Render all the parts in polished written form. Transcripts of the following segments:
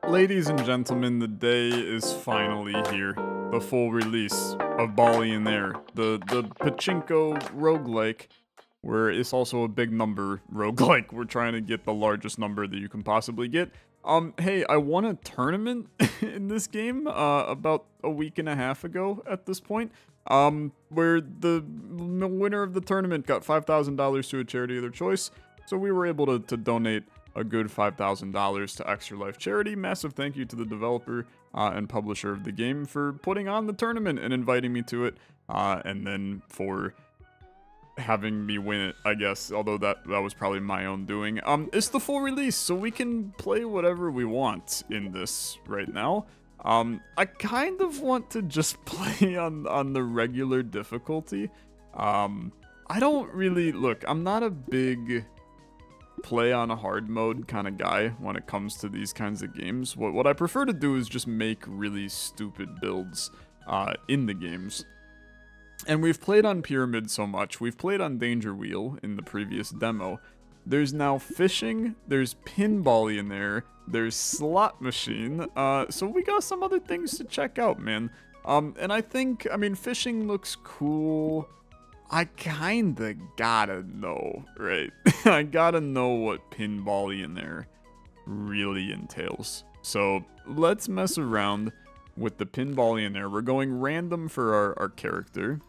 Ladies and gentlemen, the day is finally here. The full release of Ballionaire, the Pachinko roguelike, where it's also a big number roguelike. We're trying to get the largest number that you can possibly get. Hey, I won a tournament in this game, about a week and a half ago at this point, where the winner of the tournament got $5,000 to a charity of their choice. So we were able to donate a good $5,000 to Extra Life Charity. Massive thank you to the developer and publisher of the game for putting on the tournament and inviting me to it, and then for having me win it, I guess, although that was probably my own doing. It's the full release, so we can play whatever we want in this right now. I kind of want to just play on the regular difficulty. I don't really, look, I'm not a big play on a hard mode kind of guy when it comes to these kinds of games. What I prefer to do is just make really stupid builds in the games. And we've played on Pyramid so much. We've played on Danger Wheel in the previous demo. There's now fishing, there's pinball in there, there's slot machine, so we got some other things to check out, man. And I mean, fishing looks cool. I kinda gotta know, right? I gotta know what pinball in there really entails. So let's mess around with the pinball in there. We're going random for our character.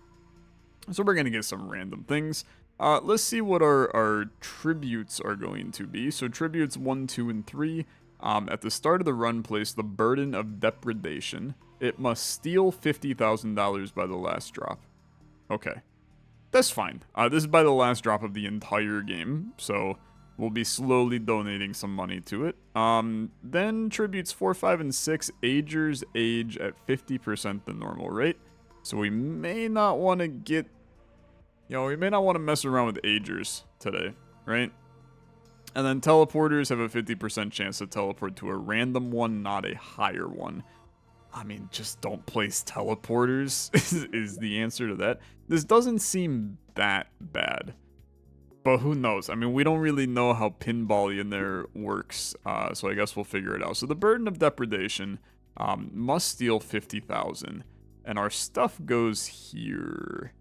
So we're gonna get some random things. Let's see what our tributes are going to be. So tributes 1, 2, and 3. At the start of the run, place the burden of depredation. It must steal $50,000 by the last drop. Okay. That's fine. This is by the last drop of the entire game, so we'll be slowly donating some money to it. Then tributes 4, 5, and 6. Agers age at 50% the normal rate. So we may not want to get, we may not want to mess around with agers today, right? And then teleporters have a 50% chance to teleport to a random one, not a higher one. I mean, just don't place teleporters is the answer to that. This doesn't seem that bad, but who knows? I mean, we don't really know how pinball in there works, so I guess we'll figure it out. So the burden of depredation must steal 50,000, and our stuff goes here.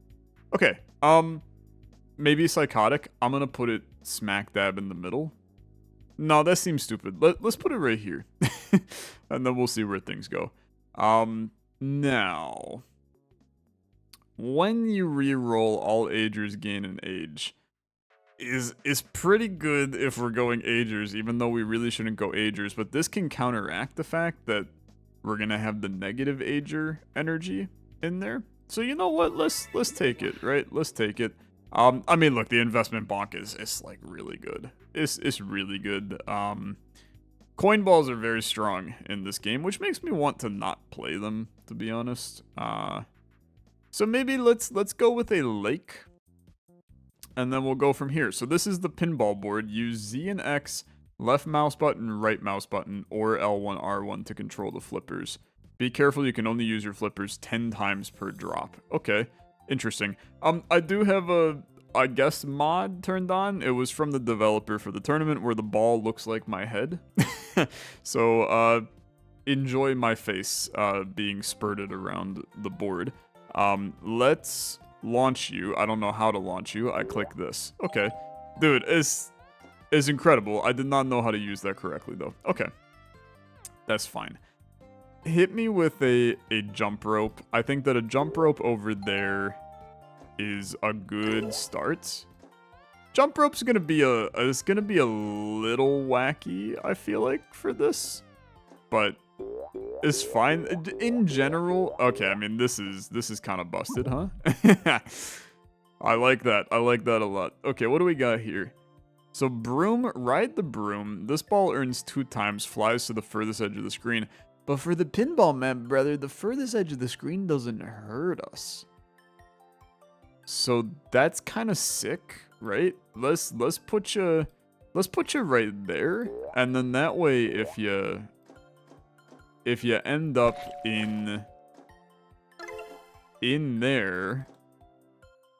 Okay, maybe psychotic. I'm gonna put it smack dab in the middle. No, that seems stupid. Let's put it right here, and then we'll see where things go. Now, when you reroll, all agers gain an age. Is pretty good if we're going agers, even though we really shouldn't go agers, but this can counteract the fact that we're gonna have the negative ager energy in there. So you know what? Let's take it, right? Let's take it. I mean, look, the investment bonk is like really good. It's really good. Coin balls are very strong in this game, which makes me want to not play them, to be honest. So maybe let's go with a lake, and then we'll go from here. So this is the pinball board. Use Z and X, left mouse button, right mouse button, or L1, R1 to control the flippers. Be careful, you can only use your flippers 10 times per drop. Okay, interesting. I do have a guest mod turned on. It was from the developer for the tournament where the ball looks like my head. So, enjoy my face being spurted around the board. Let's launch you. I don't know how to launch you. I click this. Okay. Dude, it's incredible. I did not know how to use that correctly, though. Okay. That's fine. Hit me with a jump rope. I think that a jump rope over there is a good start. Jump rope's gonna be it's gonna be a little wacky, I feel like, for this, but it's fine in general. Okay, I mean, this is kind of busted, huh? I like that. I like that a lot. Okay, what do we got here? So broom, ride the broom. This ball earns 2 times, flies to the furthest edge of the screen. But for the pinball map, brother, the furthest edge of the screen doesn't hurt us. So that's kind of sick, right? Let's put you right there, and then that way, if you end up in there,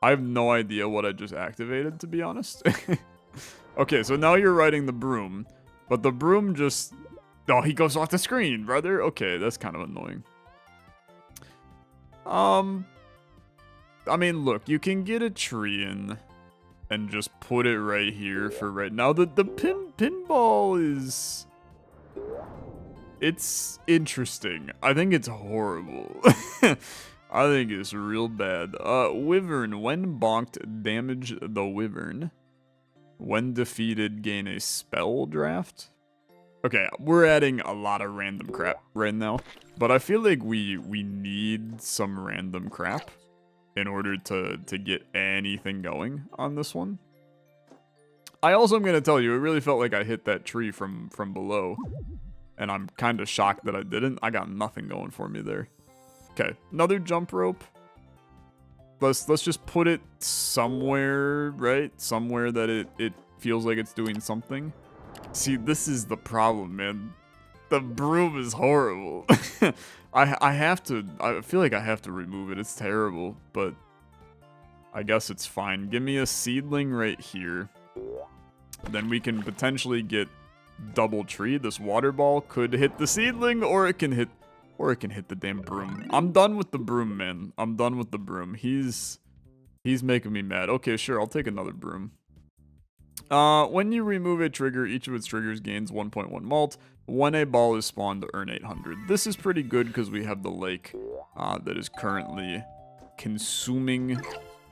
I have no idea what I just activated, to be honest. Okay, so now you're riding the broom, but the broom just Oh, he goes off the screen, brother. Okay, that's kind of annoying. I mean, look, you can get a tree in and just put it right here for right now. The pinball is... It's interesting. I think it's horrible. I think it's real bad. Wyvern. When bonked, damage the wyvern. When defeated, gain a spell draft. Okay, we're adding a lot of random crap right now. But I feel like we need some random crap in order to get anything going on this one. I also am going to tell you, it really felt like I hit that tree from below. And I'm kind of shocked that I didn't. I got nothing going for me there. Okay, another jump rope. Let's just put it somewhere, right? Somewhere that it feels like it's doing something. See, this is the problem, man. The broom is horrible. I feel like I have to remove it. It's terrible, but I guess it's fine. Give me a seedling right here. Then we can potentially get double tree. This water ball could hit the seedling, or it can hit the damn broom. I'm done with the broom, man. I'm done with the broom. He's making me mad. Okay, sure, I'll take another broom. When you remove a trigger, each of its triggers gains 1.1 malt. When a ball is spawned, to earn 800. This is pretty good because we have the lake that is currently consuming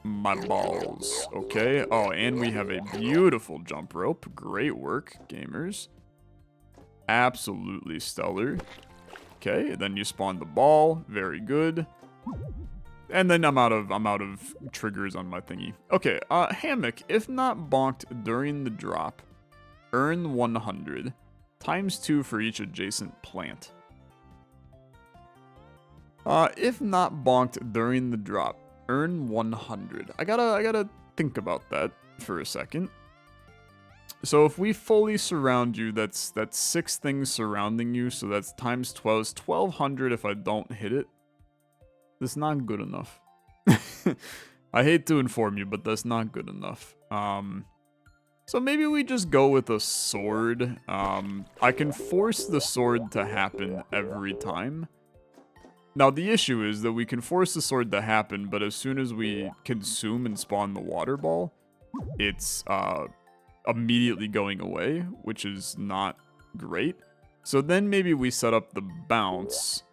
my balls. Okay. Oh, and we have a beautiful jump rope. Great work, gamers. Absolutely stellar. Okay, then you spawn the ball. Very good. And then I'm out of triggers on my thingy. Okay, hammock. If not bonked during the drop, earn 100 times 2 for each adjacent plant. If not bonked during the drop, earn 100. I gotta think about that for a second. So if we fully surround you, that's 6 things surrounding you, so that's times 12 is 1200 if I don't hit it. That's not good enough. I hate to inform you, but that's not good enough. So maybe we just go with a sword. I can force the sword to happen every time. Now, the issue is that we can force the sword to happen, but as soon as we consume and spawn the water ball, it's immediately going away, which is not great. So then maybe we set up the bounce.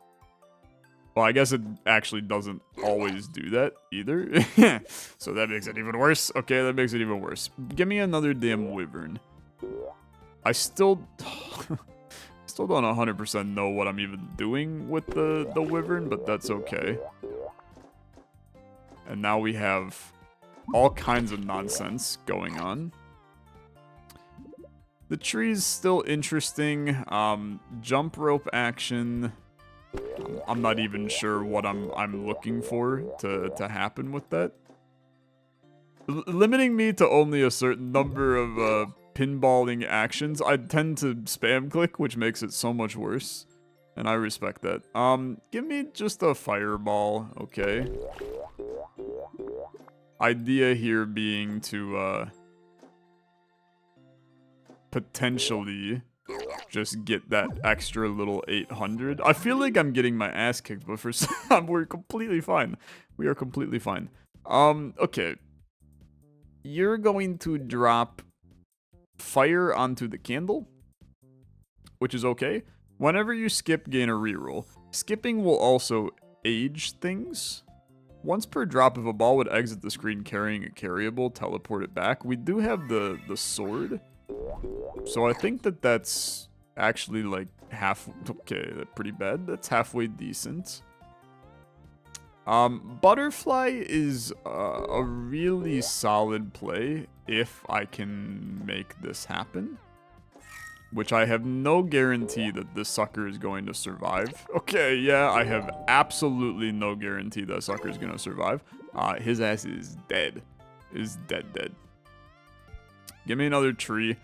Well, I guess it actually doesn't always do that either. So that makes it even worse. Okay, that makes it even worse. Give me another damn wyvern. I still don't 100% know what I'm even doing with the wyvern, but that's okay. And now we have all kinds of nonsense going on. The tree's still interesting. Jump rope action. I'm not even sure what I'm looking for to happen with that. Limiting me to only a certain number of pinballing actions, I tend to spam click, which makes it so much worse. And I respect that. Give me just a fireball, okay. Idea here being to potentially just get that extra little 800. I feel like I'm getting my ass kicked, but for some, we're completely fine. We are completely fine. Okay. You're going to drop fire onto the candle, which is okay. Whenever you skip, gain a reroll. Skipping will also age things. Once per drop, if a ball would exit the screen carrying a carryable, teleport it back. We do have the sword. So I think that's actually like half, okay, pretty bad. That's halfway decent. Butterfly is a really solid play if I can make this happen. Which I have no guarantee that this sucker is going to survive. Okay, yeah, I have absolutely no guarantee that sucker is going to survive. His ass is dead. Is dead. Give me another tree.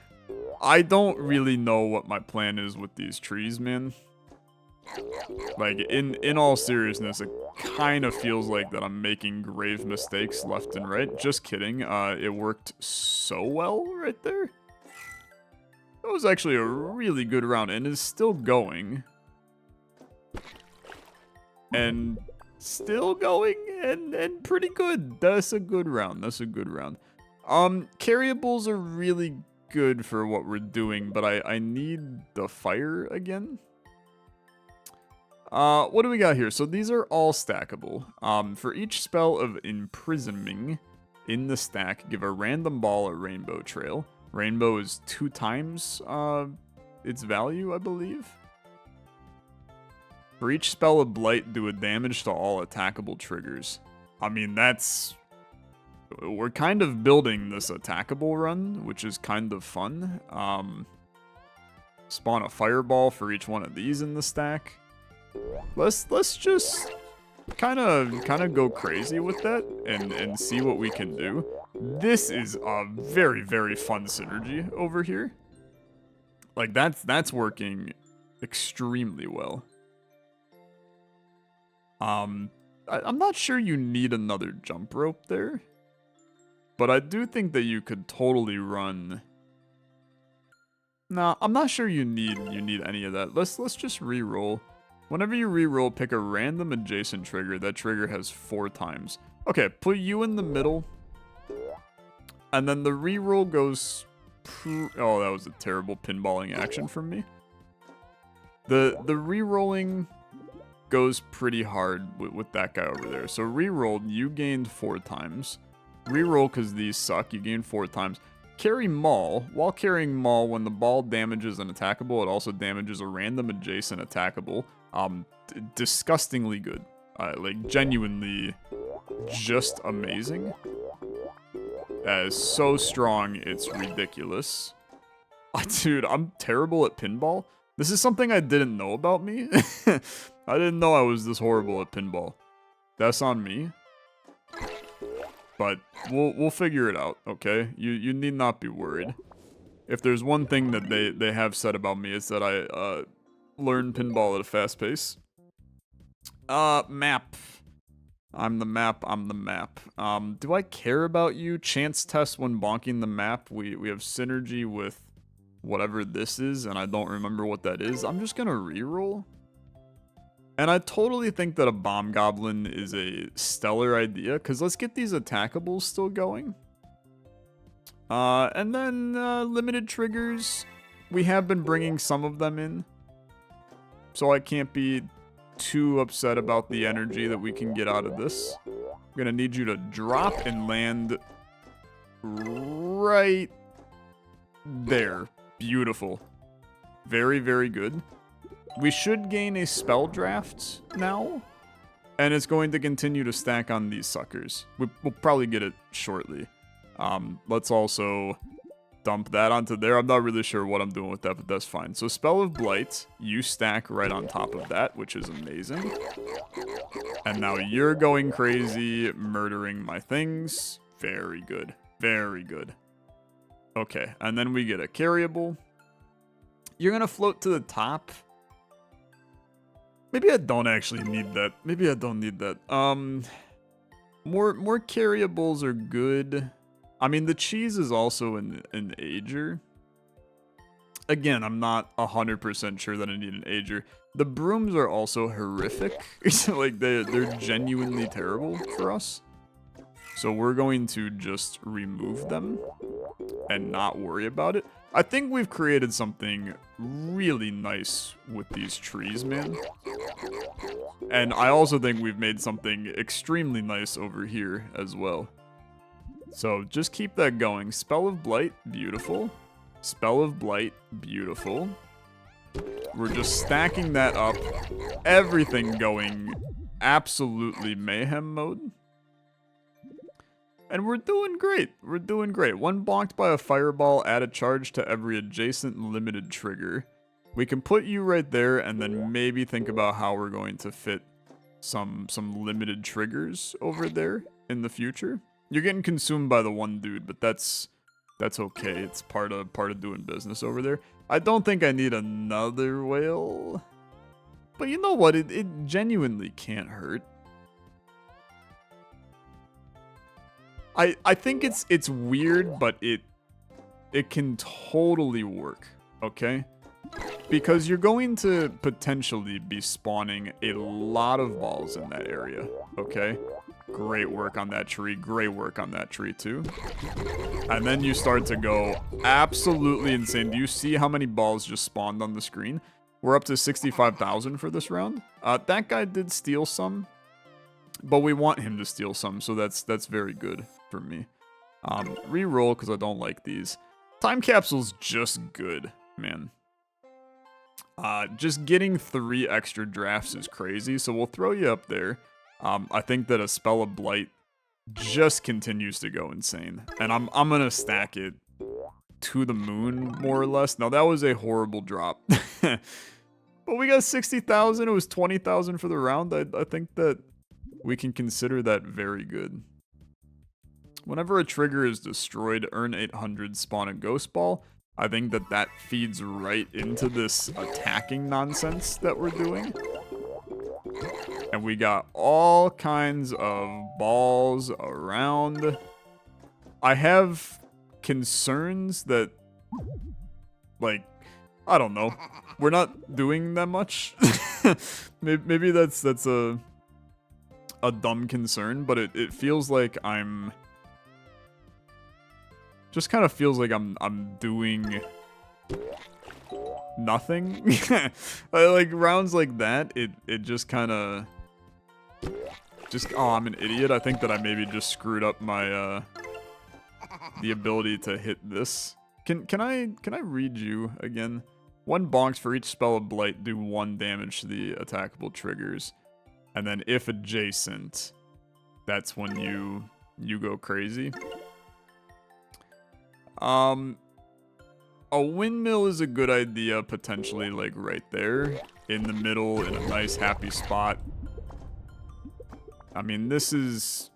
I don't really know what my plan is with these trees, man. Like, in all seriousness, it kind of feels like that I'm making grave mistakes left and right. Just kidding. It worked so well right there. That was actually a really good round and is still going. And still going and pretty good. That's a good round. That's a good round. Carryables are really good for what we're doing, but I need the fire again. What do we got here? So these are all stackable. For each spell of imprisoning in the stack, give a random ball a rainbow trail. Rainbow is 2 times its value, I believe. For each spell of blight, do a damage to all attackable triggers. I mean, we're kind of building this attackable run, which is kind of fun. Spawn a fireball for each one of these in the stack. Let's just kind of go crazy with that and see what we can do. This is a very, very fun synergy over here. Like that's working extremely well. I'm not sure you need another jump rope there, but I do think that you could totally run. Nah, I'm not sure you need any of that. Let's just re-roll. Whenever you re-roll, pick a random adjacent trigger. That trigger has 4 times. Okay, put you in the middle. And then the re-roll goes... Oh, that was a terrible pinballing action from me. The re-rolling goes pretty hard with that guy over there. So re-rolled, you gained 4 times. Re-roll because these suck, you gain 4 times. Carry Maul. While carrying Maul, when the ball damages an attackable, it also damages a random adjacent attackable. Disgustingly good. Like, genuinely just amazing. That is so strong, it's ridiculous. Dude, I'm terrible at pinball. This is something I didn't know about me. I didn't know I was this horrible at pinball. That's on me. But we'll figure it out, okay? You need not be worried. If there's one thing that they have said about me, it's that I learn pinball at a fast pace. Map. I'm the map. Do I care about you? Chance test when bonking the map. We have synergy with whatever this is, and I don't remember what that is. I'm just gonna reroll. And I totally think that a bomb goblin is a stellar idea, because let's get these attackables still going. And then limited triggers. We have been bringing some of them in, so I can't be too upset about the energy that we can get out of this. I'm gonna need you to drop and land right there. Beautiful. Very, very good. We should gain a spell draft now, and it's going to continue to stack on these suckers. We'll probably get it shortly. Let's also dump that onto there. I'm not really sure what I'm doing with that, but that's fine. So Spell of Blight, you stack right on top of that, which is amazing. And now you're going crazy, murdering my things. Very good. Very good. Okay, and then we get a carryable. You're gonna float to the top. Maybe I don't actually need that. Maybe I don't need that. More carryables are good. I mean, the cheese is also an ager. Again, I'm not 100% sure that I need an ager. The brooms are also horrific. Like, they're genuinely terrible for us. So we're going to just remove them and not worry about it. I think we've created something really nice with these trees, man. And I also think we've made something extremely nice over here as well. So just keep that going. Spell of Blight, beautiful. Spell of Blight, beautiful. We're just stacking that up. Everything going absolutely mayhem mode. And we're doing great. We're doing great. When blocked by a fireball, add a charge to every adjacent limited trigger. We can put you right there and then maybe think about how we're going to fit some limited triggers over there in the future. You're getting consumed by the one dude, but that's okay. It's part of doing business over there. I don't think I need another whale. But you know what? It genuinely can't hurt. I think it's weird, but it can totally work. okay? Because you're going to potentially be spawning a lot of balls in that area, okay? Great work on that tree. Great work on that tree, too. And then you start to go absolutely insane. Do you see how many balls just spawned on the screen? We're up to 65,000 for this round. That guy did steal some, but we want him to steal some, so that's very good for me. Reroll, because I don't like these. Time capsule's just good, man. Just getting 3 extra drafts is crazy, so we'll throw you up there. I think that a Spell of Blight just continues to go insane. And I'm gonna stack it to the moon, more or less. Now, that was a horrible drop. But we got 60,000. It was 20,000 for the round. I think that we can consider that very good. Whenever a trigger is destroyed, earn 800, spawn a ghost ball. I think that that feeds right into this attacking nonsense that we're doing. And we got all kinds of balls around. I have concerns that, like, I don't know. We're not doing that much. Maybe that's a dumb concern, but it feels like I'm... Just kind of feels like I'm doing nothing. Like rounds like that, it just kind of oh, I'm an idiot. I think that I maybe just screwed up my the ability to hit this. Can I read you again? 1 bonks for each spell of blight, do 1 damage to the attackable triggers, and then if adjacent, that's when you go crazy. A windmill is a good idea, potentially, like, right there. In the middle, in a nice, happy spot. I mean, this is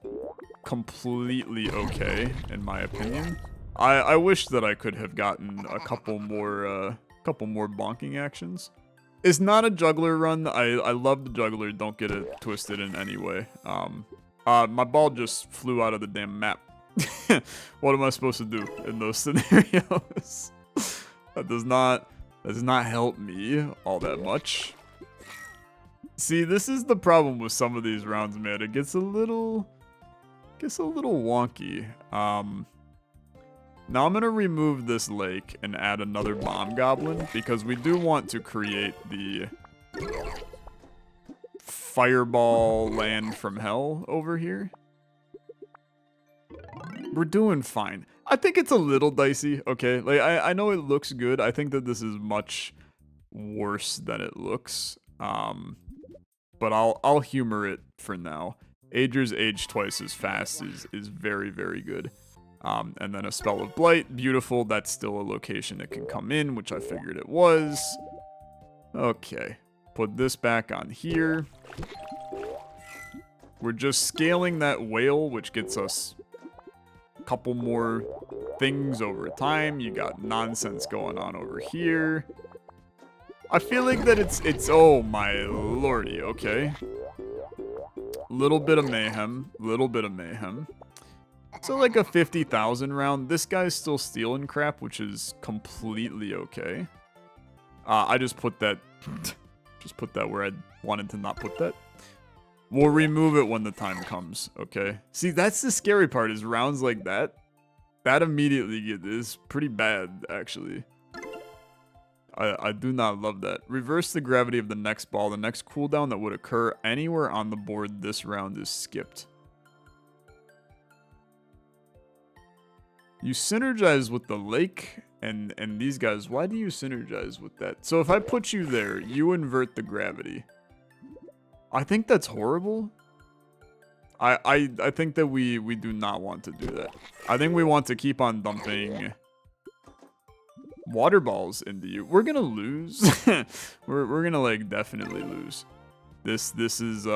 completely okay, in my opinion. I wish that I could have gotten a couple more bonking actions. It's not a juggler run. I love the juggler, don't get it twisted in any way. My ball just flew out of the damn map. What am I supposed to do in those scenarios? That does not help me all that much. See, this is the problem with some of these rounds, man. It gets a little wonky. Now I'm gonna remove this lake and add another bomb goblin because we do want to create the fireball land from hell over here. We're doing fine. I think it's a little dicey, okay? Like, I know it looks good. I think that this is much worse than it looks. But I'll humor it for now. Agers age twice as fast is very, very good. And then a Spell of Blight, beautiful. That's still a location it can come in, which I figured it was. Okay, put this back on here. We're just scaling that whale, which gets us couple more things over time. You got nonsense going on over here. I feel like that it's oh my lordy, okay. Little bit of mayhem, So like a 50,000 round. This guy's still stealing crap, which is completely okay. I just put that where I wanted to not put that. We'll remove it when the time comes, okay? See, that's the scary part, is rounds like that. That immediately is pretty bad, actually. I do not love that. Reverse the gravity of the next ball. The next cooldown that would occur anywhere on the board this round is skipped. You synergize with the lake and these guys. Why do you synergize with that? So if I put you there, you invert the gravity. I think that's horrible. I think that we do not want to do that. I think we want to keep on dumping water balls into you. We're gonna lose. we're gonna like definitely lose. This is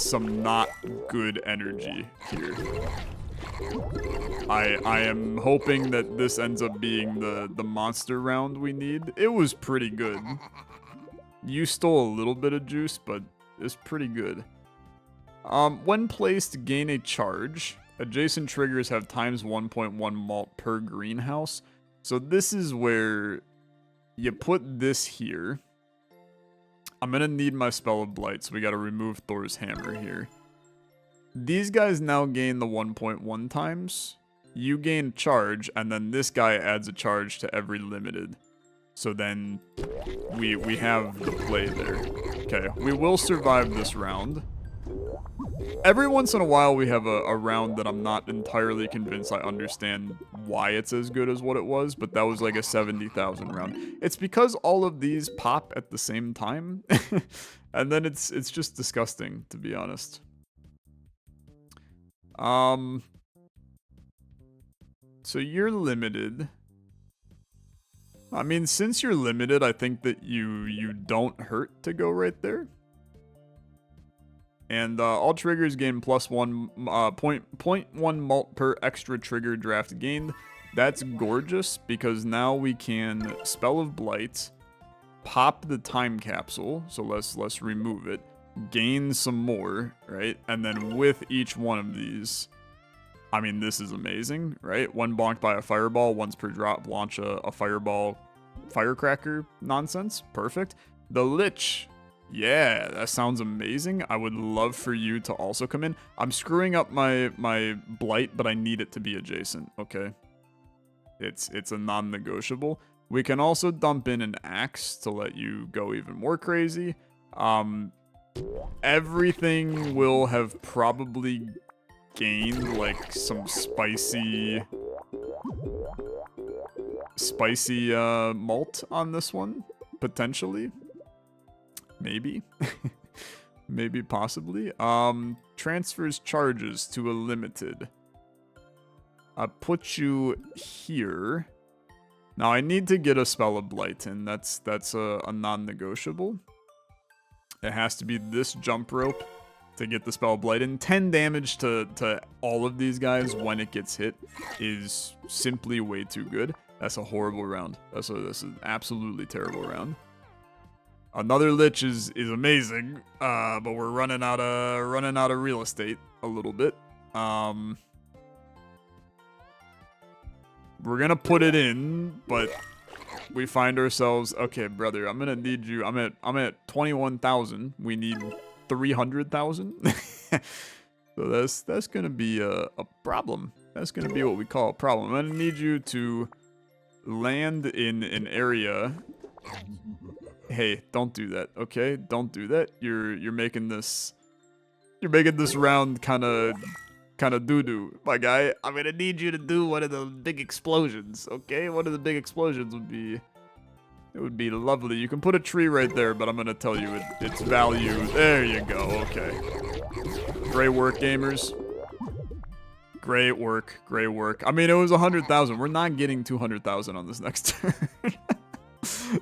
some not good energy here. I am hoping that this ends up being the monster round we need. It was pretty good. You stole a little bit of juice, but it's pretty good. When placed, gain a charge. Adjacent triggers have times 1.1 malt per greenhouse. So this is where you put this here. I'm going to need my Spell of Blight, so we got to remove Thor's Hammer here. These guys now gain the 1.1 times. You gain charge, and then this guy adds a charge to every limited. So then we have the play there. Okay, we will survive this round. Every once in a while we have a round that I'm not entirely convinced I understand why it's as good as what it was, but that was like a 70,000 round. It's because all of these pop at the same time, and then it's just disgusting, to be honest. So you're limited. I mean, since you're limited, I think that you don't hurt to go right there. And all triggers gain +1, 0.1 mult per extra trigger draft gained. That's gorgeous, because now we can Spell of Blight, pop the time capsule, so let's remove it, gain some more, right? And then with each one of these, I mean, this is amazing, right? One bonked by a fireball, once per drop, launch a fireball firecracker nonsense. Perfect. The Lich. Yeah, that sounds amazing. I would love for you to also come in. I'm screwing up my Blight, but I need it to be adjacent, okay? It's a non-negotiable. We can also dump in an Axe to let you go even more crazy. Everything will have probably gained like some spicy malt on this one, potentially. Maybe. Maybe, possibly. Transfers charges to a limited. I put you here. Now I need to get a Spell of Blight in. That's a non-negotiable. It has to be this jump rope to get the Spell of Blight in. 10 damage to all of these guys when it gets hit is simply way too good. That's a horrible round. That's an absolutely terrible round. Another Lich is amazing, but we're running out of real estate a little bit. We're gonna put it in, but we find ourselves, okay, brother, I'm gonna need you. I'm at 21,000. We need 300,000. So that's gonna be a problem. That's gonna be what we call a problem. I'm gonna need you to land in an area. Hey, don't do that, okay? Don't do that. You're making this round kind of doo-doo, my guy. I'm gonna need you to do one of the big explosions, okay? One of the big explosions would be lovely. You can put a tree right there, but I'm gonna tell you its value. There you go. Okay. Great work, gamers. Great work. Great work. I mean, it was 100,000. We're not getting 200,000 on this next turn.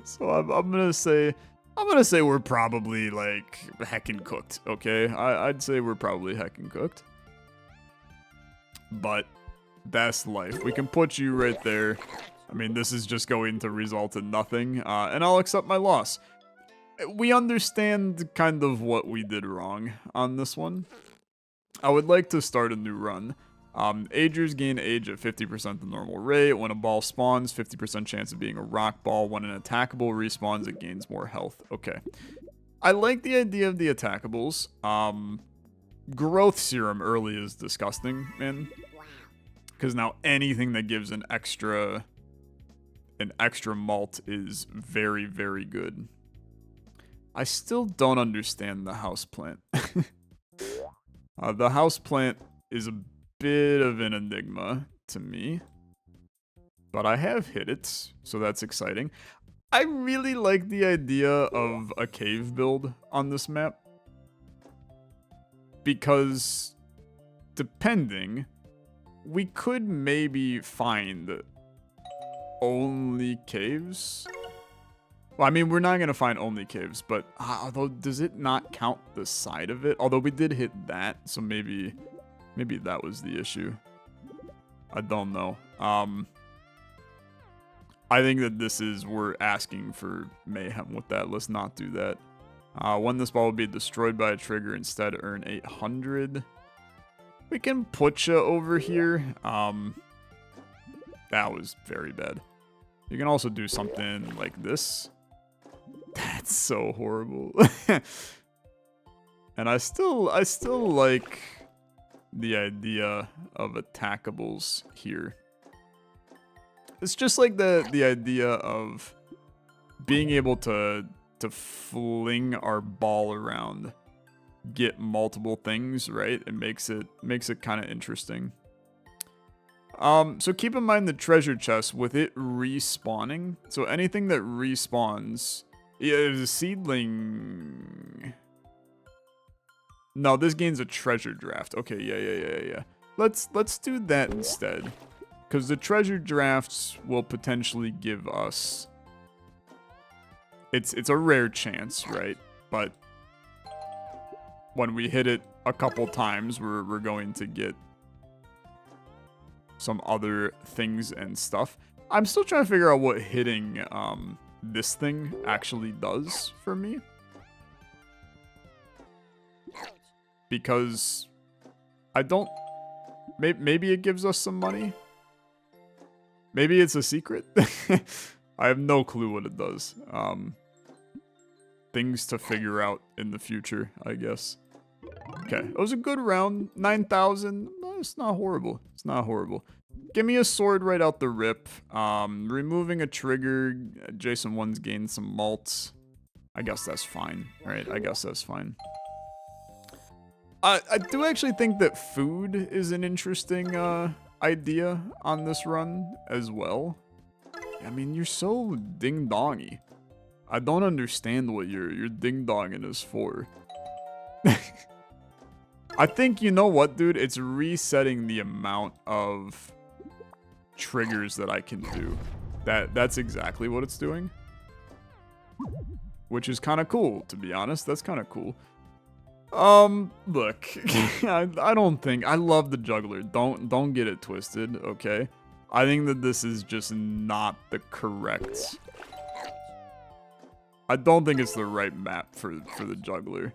So I'm gonna say we're probably like heckin' cooked, okay? I'd say we're probably heckin' cooked. But that's life. We can put you right there. I mean, this is just going to result in nothing, and I'll accept my loss. We understand kind of what we did wrong on this one. I would like to start a new run. Agers gain age at 50% the normal rate. When a ball spawns, 50% chance of being a rock ball. When an attackable respawns, it gains more health. Okay. I like the idea of the attackables. Growth serum early is disgusting, man. Because now anything that gives an extra malt is very, very good. I still don't understand the houseplant. The houseplant is a bit of an enigma to me, but I have hit it, so that's exciting. I really like the idea of a cave build on this map, because depending, we could maybe find only caves. Well, I mean, we're not going to find only caves, but although, does it not count the side of it? Although we did hit that, so maybe that was the issue. I don't know. I think that we're asking for mayhem with that. Let's not do that. When this ball will be destroyed by a trigger, instead earn 800. We can put you over here. That was very bad. You can also do something like this. That's so horrible. And I still like the idea of attackables here. It's just like the idea of being able to fling our ball around, get multiple things, right? It makes it kind of interesting. So keep in mind the treasure chest with it respawning. So anything that respawns, yeah, there's a seedling. No, this gains a treasure draft. Okay, yeah. Let's do that instead, because the treasure drafts will potentially give us. It's a rare chance, right? But when we hit it a couple times, we're going to get some other things and stuff. I'm still trying to figure out what hitting this thing actually does for me. Because I don't... Maybe it gives us some money? Maybe it's a secret? I have no clue what it does. Things to figure out in the future, I guess. Okay, it was a good round. 9,000. No, it's not horrible. It's not horrible. Give me a sword right out the rip. Removing a trigger. Jason 1's gained some malts. I guess that's fine, right? I guess that's fine. I do actually think that food is an interesting idea on this run as well. I mean, you're so ding-dongy. I don't understand what your ding-donging is for. I think, you know what, dude? It's resetting the amount of triggers that I can do. That's exactly what it's doing. Which is kind of cool, to be honest. That's kind of cool. Look. I don't think... I love the juggler. Don't get it twisted, okay? I think that this is just not the correct... I don't think it's the right map for the juggler.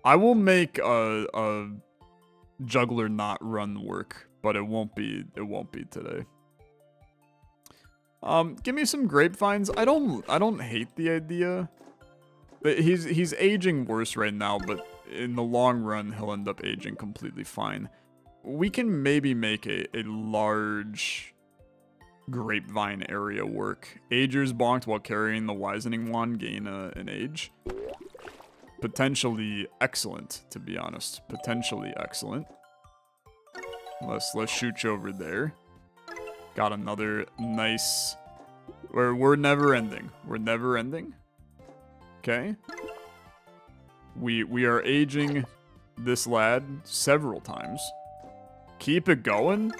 I will make a juggler not run work, but it won't be today. Give me some grapevines. I don't hate the idea. But he's aging worse right now, but in the long run he'll end up aging completely fine. We can maybe make a large grapevine area work. Agers bonked while carrying the wisening wand gain an age. Potentially excellent, to be honest. Potentially excellent. Let's shoot you over there. Got another nice... We're never ending. We're never ending. Okay. We are aging this lad several times. Keep it going.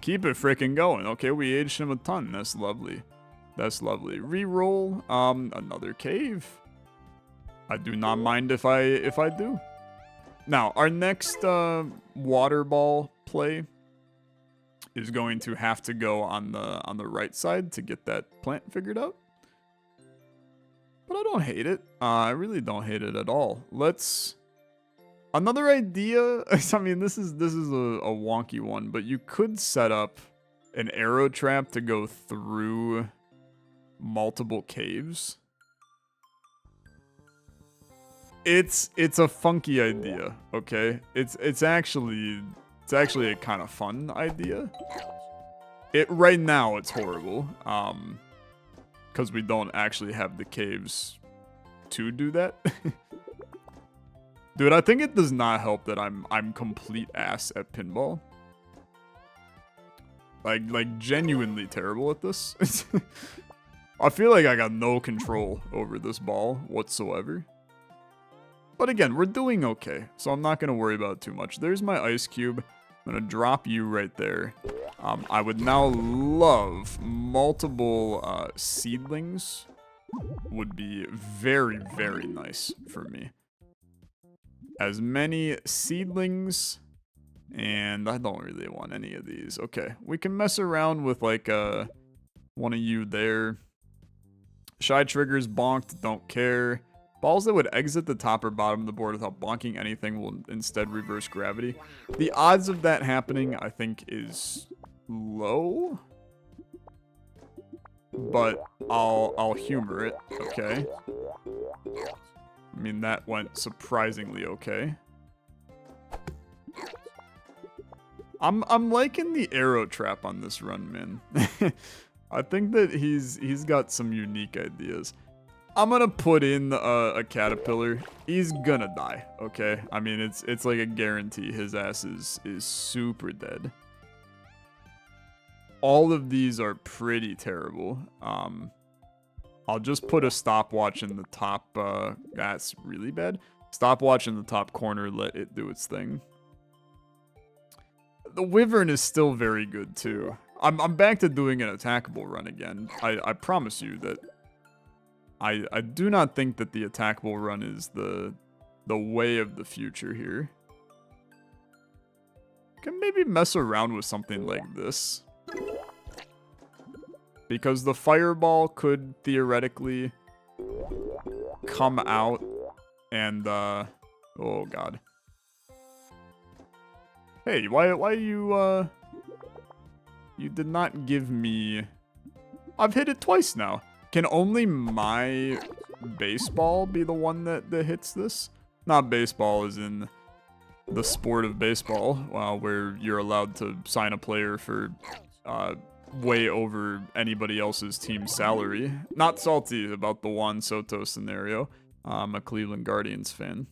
Keep it freaking going. Okay, we aged him a ton. That's lovely. That's lovely. Reroll. Another cave. I do not mind if I do. Now, our next water ball play is going to have to go on the right side to get that plant figured out. But I don't hate it. I really don't hate it at all. Let's... Another idea, I mean, this is a wonky one, but you could set up an arrow trap to go through multiple caves. It's a funky idea, okay? It's actually a kind of fun idea. Right now it's horrible, because we don't actually have the caves to do that. Dude, I think it does not help that I'm complete ass at pinball. Like genuinely terrible at this. I feel like I got no control over this ball whatsoever. But again, we're doing okay, so I'm not going to worry about it too much. There's my ice cube. I'm going to drop you right there. I would now love multiple seedlings. Would be very, very nice for me. As many seedlings, and I don't really want any of these. Okay, we can mess around with like one of you there. Shy triggers bonked, don't care. Balls that would exit the top or bottom of the board without bonking anything will instead reverse gravity. The odds of that happening, I think, is low. but I'll humor it, okay? I mean, that went surprisingly okay. I'm liking the arrow trap on this run, man. I think that he's got some unique ideas. I'm gonna put in a caterpillar. He's gonna die, okay? I mean, it's like a guarantee his ass is super dead. All of these are pretty terrible. I'll just put a stopwatch in the top, that's really bad. Stopwatch in the top corner, let it do its thing. The wyvern is still very good too. I'm back to doing an attackable run again. I promise you that I do not think that the attackable run is the way of the future here. Can maybe mess around with something like this. Because the fireball could theoretically come out and oh god. Hey, why you you did not give me... I've hit it twice now. Can only my baseball be the one that hits this? Not baseball as in the sport of baseball, where you're allowed to sign a player for way over anybody else's team's salary. Not salty about the Juan Soto scenario. I'm a Cleveland Guardians fan.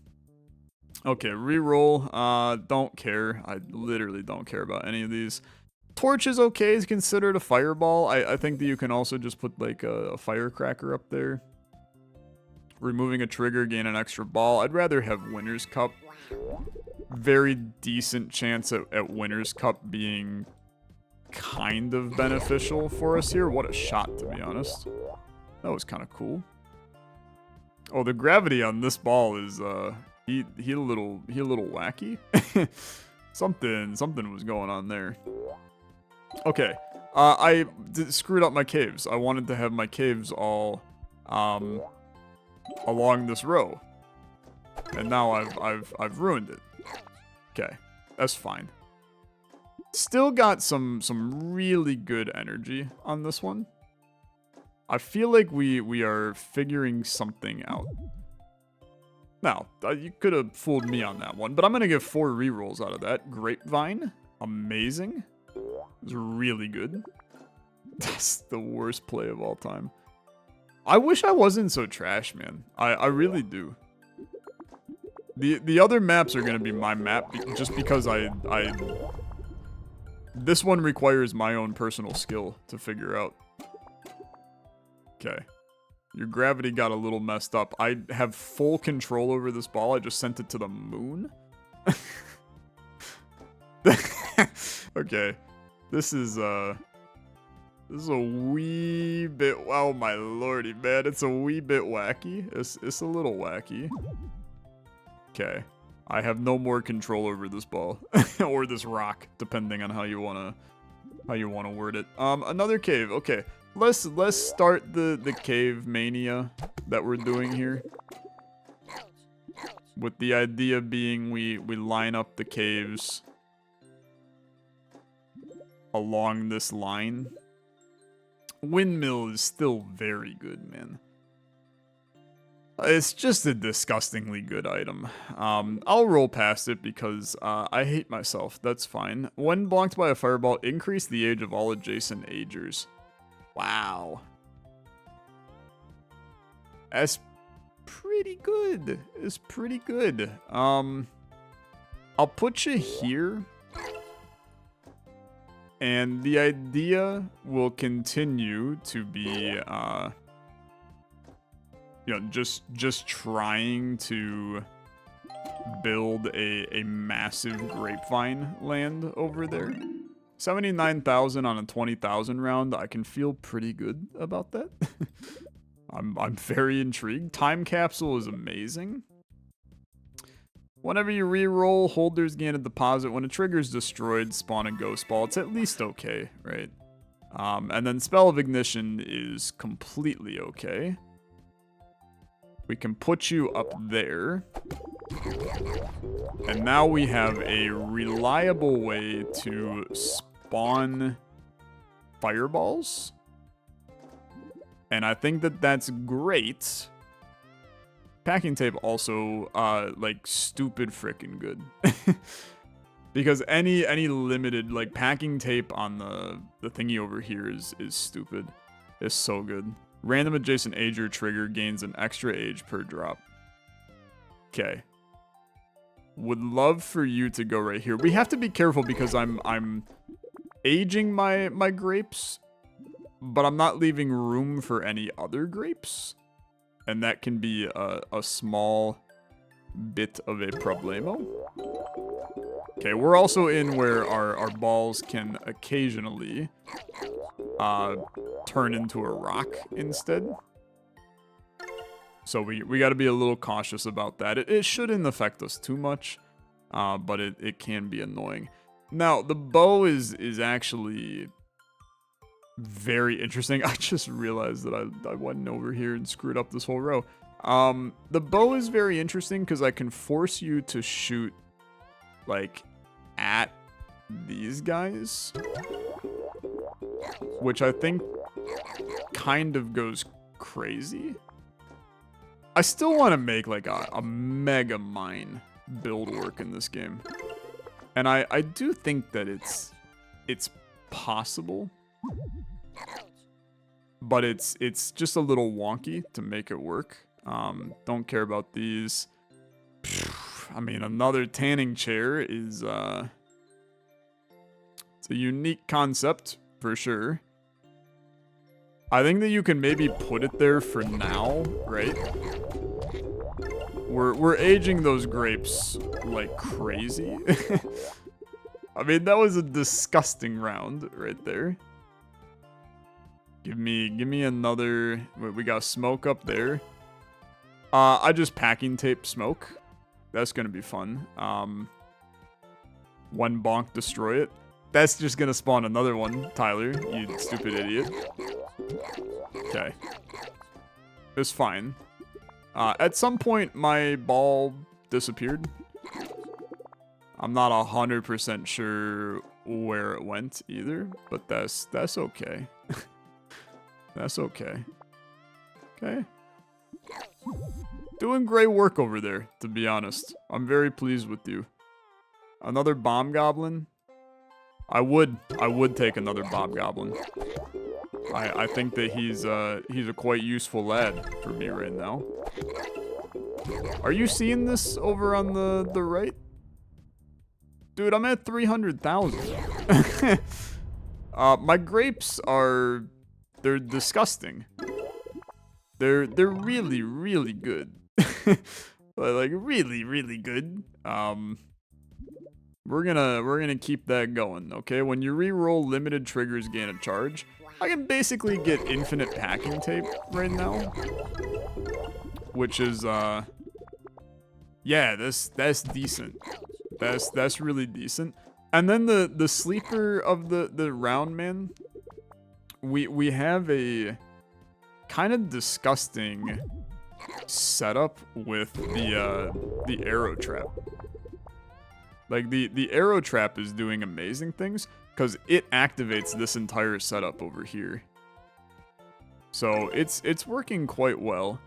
Okay, reroll. Don't care. I literally don't care about any of these. Torch is okay. It's considered a fireball. I think that you can also just put like a firecracker up there. Removing a trigger, gain an extra ball. I'd rather have Winner's Cup. Very decent chance at Winner's Cup being kind of beneficial for us here. What a shot, to be honest. That was kind of cool. Oh, the gravity on this ball is he a little wacky. something was going on there. Okay, I screwed up my caves. I wanted to have my caves all along this row, and now I've ruined it. Okay, that's fine. Still got some really good energy on this one. I feel like we are figuring something out. Now, you could have fooled me on that one, but I'm going to get 4 rerolls out of that. Grapevine, amazing. It's really good. That's the worst play of all time. I wish I wasn't so trash, man. I really do. The other maps are going to be my map just because this one requires my own personal skill to figure out. Okay. Your gravity got a little messed up. I have full control over this ball. I just sent it to the moon. Okay. This is a wee bit... Oh my lordy, man. It's a wee bit wacky. It's a little wacky. Okay. I have no more control over this ball. Or this rock, depending on how you wanna word it. Another cave. Okay. Let's start the cave mania that we're doing here. With the idea being we line up the caves along this line. Windmill is still very good, man. It's just a disgustingly good item. I'll roll past it because I hate myself. That's fine. When blocked by a fireball, increase the age of all adjacent agers. Wow. That's pretty good. It's pretty good. I'll put you here. And the idea will continue to be, you know, just trying to build a massive grapevine land over there. 79,000 on a 20,000 round. I can feel pretty good about that. I'm very intrigued. Time capsule is amazing. Whenever you re-roll, holders gain a deposit. When a trigger is destroyed, spawn a ghost ball. It's at least okay, right? And then spell of ignition is completely okay. We can put you up there. And now we have a reliable way to spawn fireballs. And I think that that's great. Packing tape also, like, stupid frickin' good. Because any limited, like, packing tape on the thingy over here is stupid. It's so good. Random adjacent age or trigger gains an extra age per drop. Okay. Would love for you to go right here. We have to be careful because I'm aging my grapes, but I'm not leaving room for any other grapes. And that can be a small bit of a problemo. Okay, we're also in where our balls can occasionally turn into a rock instead. So we got to be a little cautious about that. It shouldn't affect us too much, but it can be annoying. Now, the bow is actually very interesting. I just realized that I went over here and screwed up this whole row. The bow is very interesting because I can force you to shoot, like, at these guys, which I think kind of goes crazy. I still want to make, like, a mega mine build work in this game. And I do think that it's possible. But it's just a little wonky to make it work. Don't care about these. I mean, another tanning chair is, it's a unique concept, for sure. I think that you can maybe put it there for now, right? We're aging those grapes like crazy. I mean, that was a disgusting round right there. Give me another. We got smoke up there. I just packing tape smoke. That's gonna be fun. One bonk, destroy it. That's just gonna spawn another one, Tyler, you stupid idiot. Okay. It's fine. At some point, my ball disappeared. I'm not 100% sure where it went either, but that's okay. That's okay. Okay. Doing great work over there, to be honest. I'm very pleased with you. Another bomb goblin? I would take another bomb goblin. I think that he's a quite useful lad for me right now. Are you seeing this over on the right? Dude, I'm at 300,000. My grapes are... They're disgusting. They're really, really good. Like, really, really good. We're gonna keep that going, okay? When you re-roll, limited triggers gain a charge. I can basically get infinite packing tape right now. Which is, yeah, that's decent. That's really decent. And then the sleeper of the round man, we have a kind of disgusting setup with the arrow trap. Like the arrow trap is doing amazing things because it activates this entire setup over here. So it's working quite well.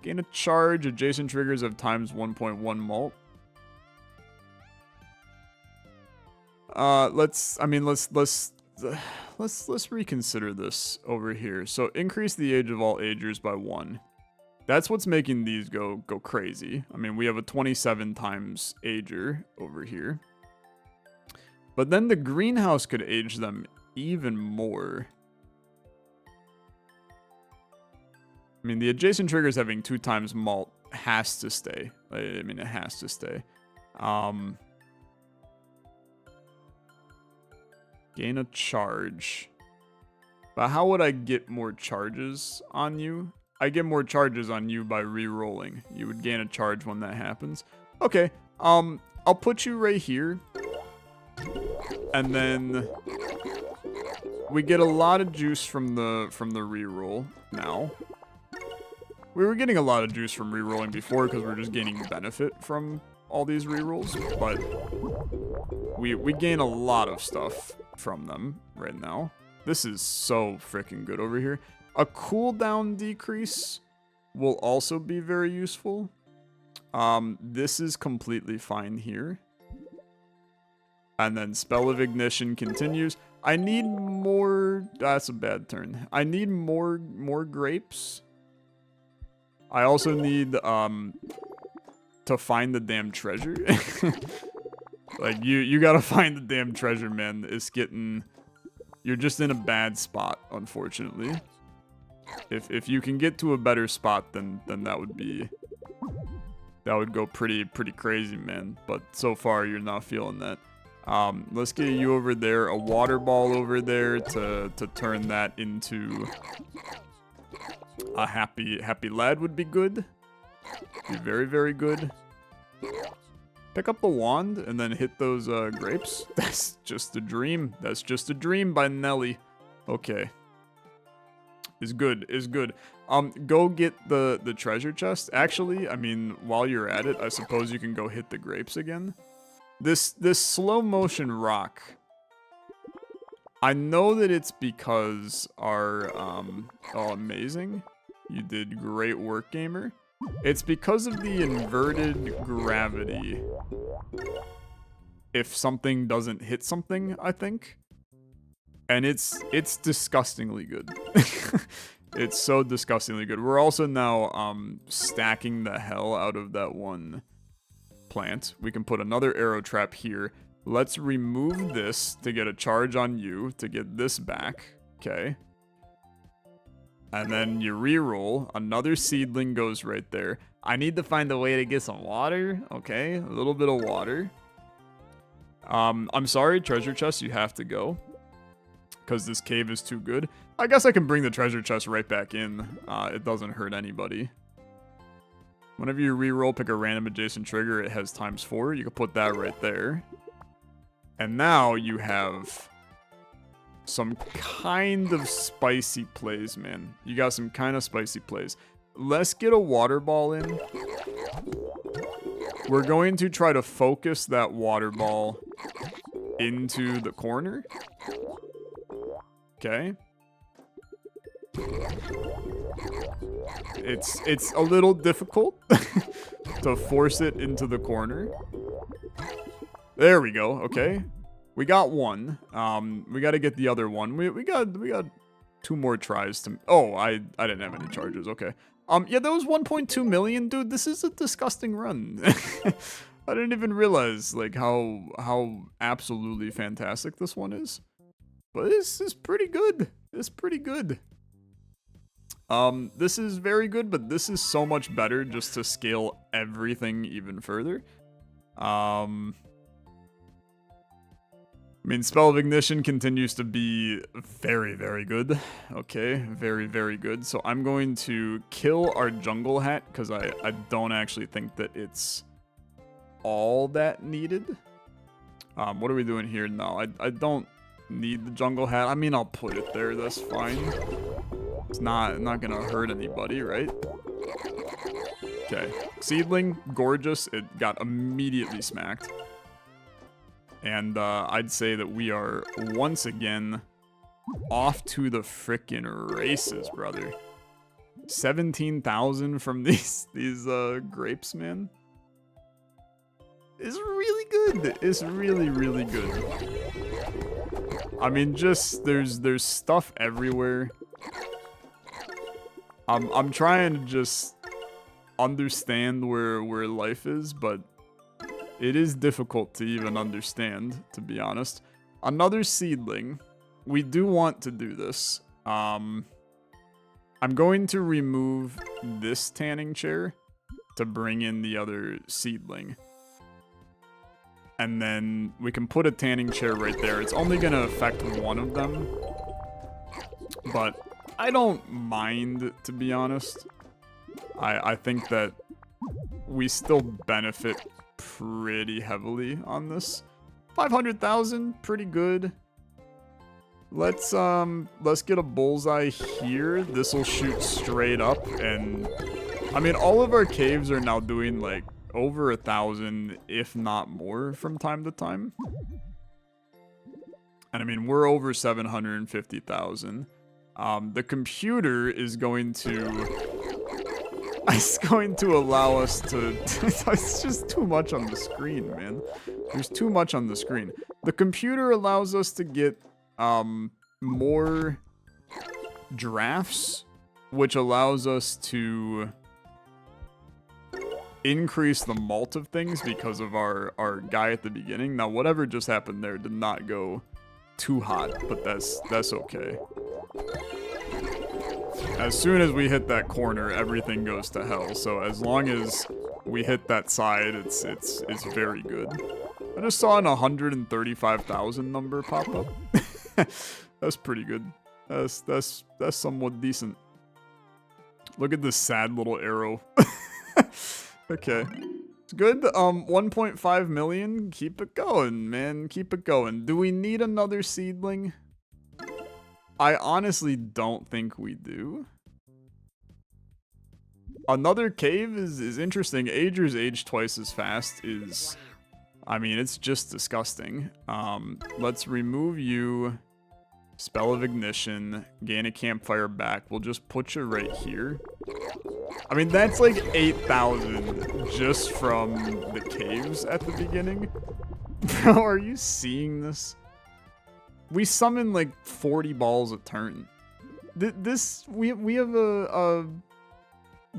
Gain a charge, adjacent triggers of times 1.1 mult. Let's reconsider this over here. So increase the age of all agers by 1. That's what's making these go crazy. I mean, we have a 27 times ager over here. But then the greenhouse could age them even more. I mean, the adjacent triggers having 2 times malt has to stay. I mean, it has to stay. Gain a charge. But how would I get more charges on you? I get more charges on you by re-rolling. You would gain a charge when that happens. Okay, I'll put you right here. And then we get a lot of juice from the re-roll now. We were getting a lot of juice from re-rolling before because we're just gaining benefit from all these re-rolls, but we gain a lot of stuff from them right now. This is so freaking good over here. A cooldown decrease will also be very useful. This is completely fine here. And then Spell of Ignition continues. I need more... That's a bad turn. I need more grapes. I also need to find the damn treasure. Like, you gotta find the damn treasure, man. It's getting... You're just in a bad spot, unfortunately. If you can get to a better spot, then that would be... That would go pretty crazy, man. But so far, you're not feeling that. Let's get you over there. A water ball over there to turn that into a happy lad would be good. Be very good. Pick up the wand and then hit those grapes. That's just a dream. That's just a dream by Nelly. Okay. Is good. Go get the treasure chest. Actually, I mean, while you're at it, I suppose you can go hit the grapes again. This slow motion rock. I know that it's because our oh, amazing. You did great work, gamer. It's because of the inverted gravity. If something doesn't hit something, I think. And it's disgustingly good. It's so disgustingly good. We're also now stacking the hell out of that one plant. We can put another arrow trap here. Let's remove this to get a charge on you to get this back. Okay. And then you reroll. Another seedling goes right there. I need to find a way to get some water. Okay, a little bit of water. I'm sorry, treasure chest, you have to go. Because this cave is too good. I guess I can bring the treasure chest right back in. It doesn't hurt anybody. Whenever you reroll, pick a random adjacent trigger. It has ×4. You can put that right there. And now you have some kind of spicy plays, man. You got some kind of spicy plays. Let's get a water ball in. We're going to try to focus that water ball into the corner. Okay. It's a little difficult to force it into the corner. There we go. Okay. We got one. We got to get the other one. We got 2 more tries to... Oh, I didn't have any charges. Okay. Yeah, that was 1.2 million, dude. This is a disgusting run. I didn't even realize like how absolutely fantastic this one is. But this is pretty good. It's pretty good. This is very good, but this is so much better just to scale everything even further. I mean, Spell of Ignition continues to be very good. Okay, very good. So I'm going to kill our jungle hat because I don't actually think that it's all that needed. What are we doing here? No, I don't need the jungle hat. I mean, I'll put it there. That's fine. It's not gonna hurt anybody, right? Okay. Seedling, gorgeous. It got immediately smacked. And I'd say that we are once again off to the frickin' races, brother. 17,000 from these grapes, man. It's really good. It's really good. I mean, just there's stuff everywhere. I'm trying to just understand where life is, but it is difficult to even understand, to be honest. Another seedling. We do want to do this. I'm going to remove this tanning chair to bring in the other seedling. And then we can put a tanning chair right there. It's only going to affect one of them. But I don't mind, to be honest. I think that we still benefit pretty heavily on this. 500,000, pretty good. Let's get a bullseye here. This will shoot straight up, and I mean, all of our caves are now doing like over 1,000, if not more, from time to time. And I mean, we're over 750,000. The computer is going to... It's going to allow us to... It's just too much on the screen, man. There's too much on the screen. The computer allows us to get more drafts, which allows us to increase the malt of things because of our guy at the beginning. Now, whatever just happened there did not go too hot, but that's okay. As soon as we hit that corner, everything goes to hell. So as long as we hit that side, it's very good. I just saw an 135,000 number pop up. That's pretty good. That's somewhat decent. Look at this sad little arrow. Okay. It's good. 1.5 million. Keep it going, man. Keep it going. Do we need another seedling? I honestly don't think we do. Another cave is interesting. Agers age twice as fast is... I mean, it's just disgusting. Let's remove you. Spell of ignition. Gain a campfire back. We'll just put you right here. I mean, that's like 8,000 just from the caves at the beginning. Bro, are you seeing this? We summon like 40 balls a turn. We have a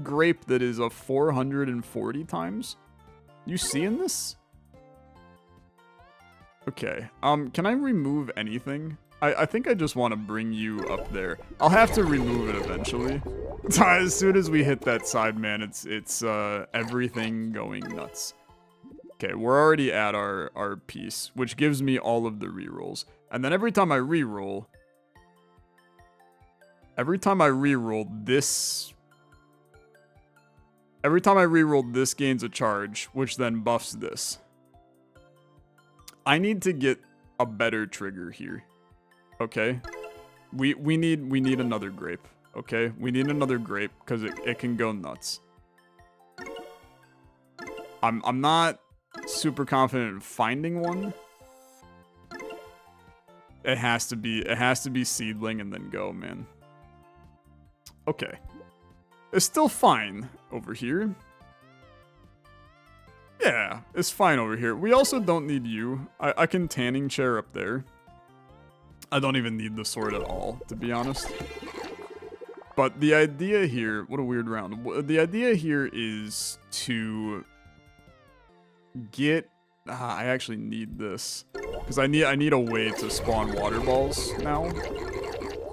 grape that is a 440 times. You seeing this? Okay. Can I remove anything? I think I just want to bring you up there. I'll have to remove it eventually. As soon as we hit that side, man, it's everything going nuts. Okay, we're already at our piece, which gives me all of the rerolls. And then every time I reroll this... Every time I reroll, this gains a charge, which then buffs this. I need to get a better trigger here. Okay? We need another grape. Okay? We need another grape, because it can go nuts. I'm not super confident in finding one. It has to be seedling and then go, man. Okay. It's still fine over here. Yeah, it's fine over here. We also don't need you. I can tanning chair up there. I don't even need the sword at all, to be honest. But the idea here... What a weird round. The idea here is to get... I actually need this. Because I need a way to spawn water balls now.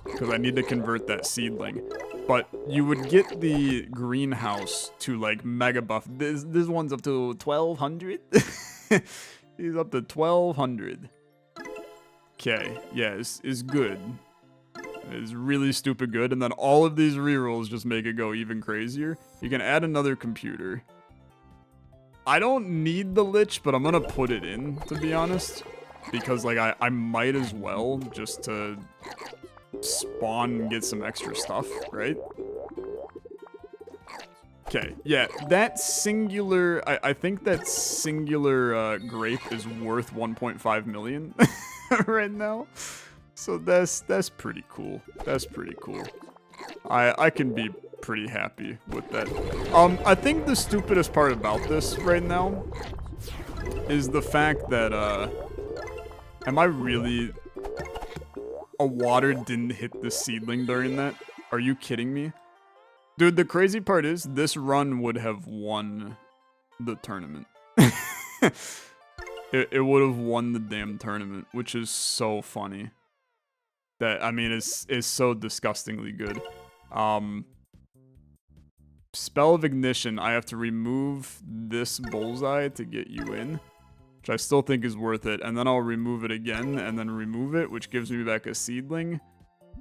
Because I need to convert that seedling. But you would get the greenhouse to like mega buff. This one's up to 1,200. He's up to 1,200. Okay, yeah, it's good. It's really stupid good. And then all of these rerolls just make it go even crazier. You can add another computer. I don't need the lich, but I'm gonna put it in, to be honest. Because like I might as well just to spawn and get some extra stuff, right? Okay, yeah, that singular, I think that singular grape is worth 1.5 million right now. So that's pretty cool. That's pretty cool. I can be pretty happy with that. I think the stupidest part about this right now is the fact that, am I really... A water didn't hit the seedling during that? Are you kidding me? Dude, the crazy part is, this run would have won the tournament. It would have won the damn tournament, which is so funny. That, I mean, is so disgustingly good. Spell of ignition, I have to remove this bullseye to get you in. Which I still think is worth it. And then I'll remove it again, and then remove it, which gives me back a seedling.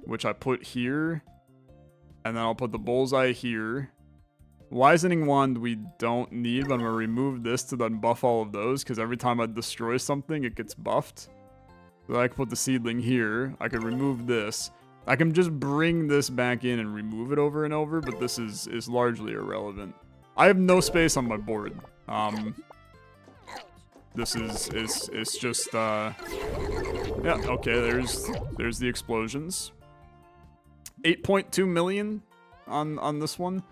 Which I put here. And then I'll put the bullseye here. Wisening wand we don't need, but I'm going to remove this to then buff all of those. Because every time I destroy something, it gets buffed. So I can put the seedling here. I can remove this. I can just bring this back in and remove it over and over, but this is largely irrelevant. I have no space on my board. This is it's just yeah, okay, there's the explosions. 8.2 million on this one.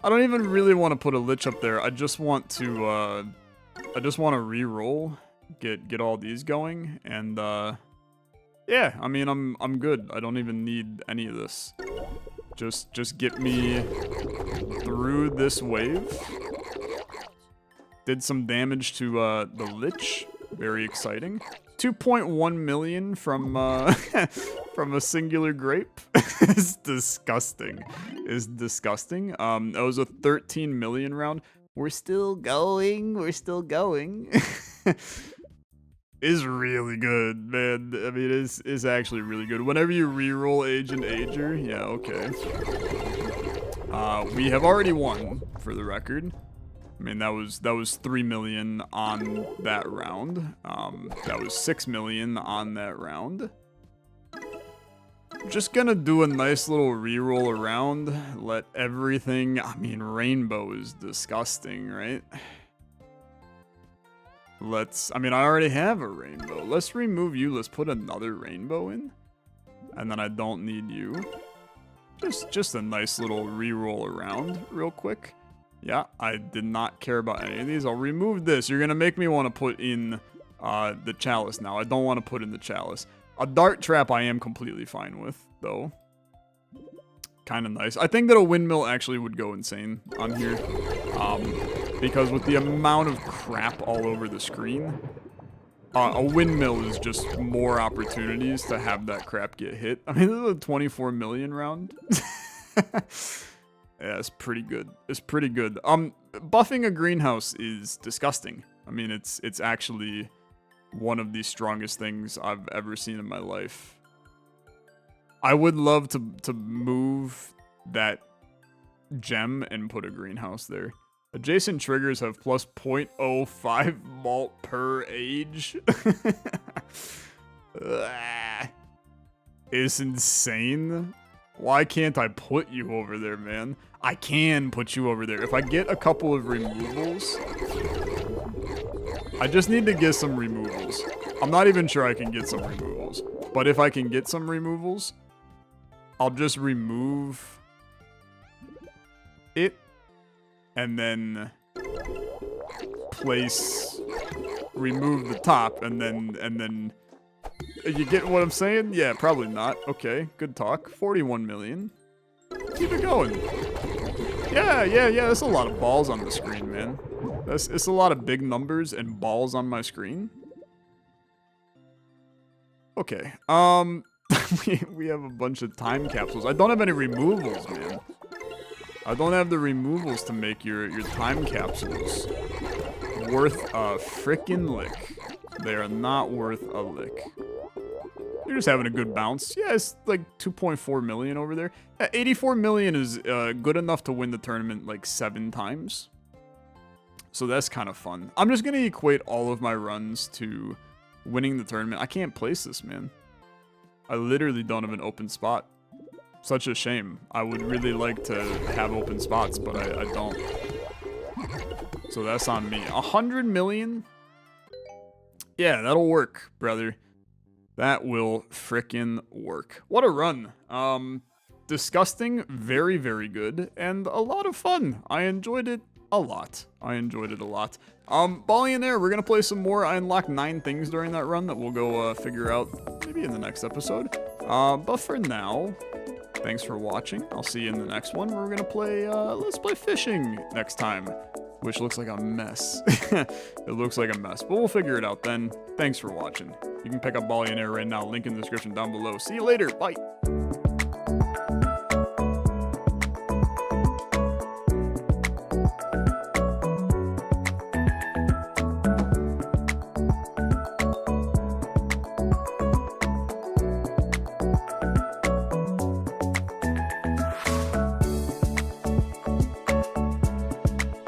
I don't even really want to put a lich up there. I just want to re-roll, get all these going, and yeah, I mean I'm good. I don't even need any of this. Just get me through this wave. Did some damage to the lich. Very exciting. 2.1 million from from a singular grape. It's disgusting. It's disgusting. That was a 13 million round. We're still going. We're still going. Is really good, man. I mean, it's actually really good. Whenever you reroll Agent Ager, yeah, okay. We have already won, for the record. I mean, that was 3 million on that round. That was 6 million on that round. Just gonna do a nice little reroll around. Let everything. I mean, rainbow is disgusting, right? I mean, I already have a rainbow. Let's remove you. Let's put another rainbow in. And then I don't need you. Just a nice little reroll around real quick. Yeah, I did not care about any of these. I'll remove this. You're going to make me want to put in the chalice now. I don't want to put in the chalice. A dart trap I am completely fine with, though. Kind of nice. I think that a windmill actually would go insane on here. Because with the amount of crap all over the screen, a windmill is just more opportunities to have that crap get hit. I mean, this is a 24 million round. Yeah, it's pretty good. It's pretty good. Buffing a greenhouse is disgusting. I mean, it's actually one of the strongest things I've ever seen in my life. I would love to move that gem and put a greenhouse there. Adjacent triggers have plus 0.05 malt per age. It's insane. Why can't I put you over there, man? I can put you over there. If I get a couple of removals, I just need to get some removals. I'm not even sure I can get some removals. But if I can get some removals, I'll just remove it and then remove the top and then you get what I'm saying? Yeah, probably not. Okay, good talk. 41 million. Keep it going. Yeah, that's a lot of balls on the screen, man. It's a lot of big numbers and balls on my screen. Okay, we have a bunch of time capsules. I don't have any removals, man. I don't have the removals to make your time capsules worth a frickin' lick. They are not worth a lick. You're just having a good bounce. Yeah, it's like 2.4 million over there. 84 million is good enough to win the tournament like 7 times. So that's kind of fun. I'm just going to equate all of my runs to winning the tournament. I can't place this, man. I literally don't have an open spot. Such a shame. I would really like to have open spots, but I don't. So that's on me. 100 million? Yeah, that'll work, brother. That will frickin' work. What a run. Disgusting, very, very good, and a lot of fun. I enjoyed it a lot. Ballionaire, we're gonna play some more. I unlocked 9 things during that run that we'll go figure out maybe in the next episode. But for now, thanks for watching. I'll see you in the next one. We're gonna play, let's play fishing next time, which looks like a mess. It looks like a mess, but we'll figure it out then. Thanks for watching. You can pick up Ballionaire right now. Link in the description down below. See you later. Bye.